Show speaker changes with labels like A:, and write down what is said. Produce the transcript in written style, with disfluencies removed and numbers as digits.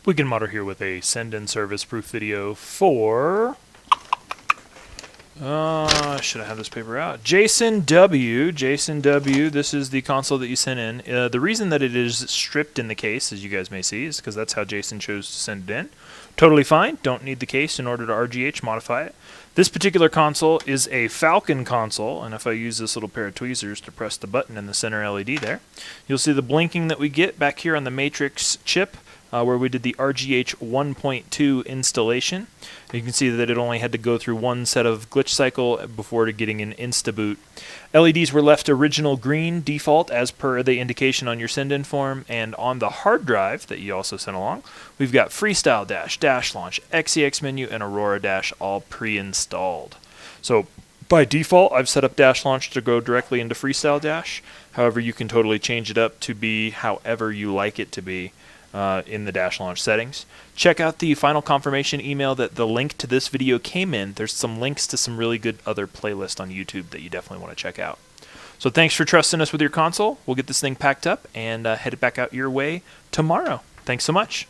A: Weekend Modder here with a send-in service proof video for... should I have this paper out? Jason W. Jason W. This is the console that you sent in. The reason that it is stripped in the case, as you guys may see, is because that's how Jason chose to send it in. Totally fine. Don't need the case in order to RGH modify it. This particular console is a Falcon console, and if I use this little pair of tweezers to press the button in the center LED there, you'll see the blinking that we get back here on the Matrix chip, where we did the RGH 1.2 installation. You can see that it only had to go through one set of glitch cycle before getting an insta-boot. LEDs were left original green default as per the indication on your send-in form, and on the hard drive that you also sent along, we've got Freestyle Dash, Dash Launch, XEX Menu, and Aurora Dash all pre-installed. So by default, I've set up Dash Launch to go directly into Freestyle Dash. However, you can totally change it up to be however you like it to be in the Dash Launch settings. Check out the final confirmation email that the link to this video came in. There's some links to some really good other playlists on YouTube that you definitely want to check out. So thanks for trusting us with your console. We'll get this thing packed up and head it back out your way tomorrow. Thanks so much.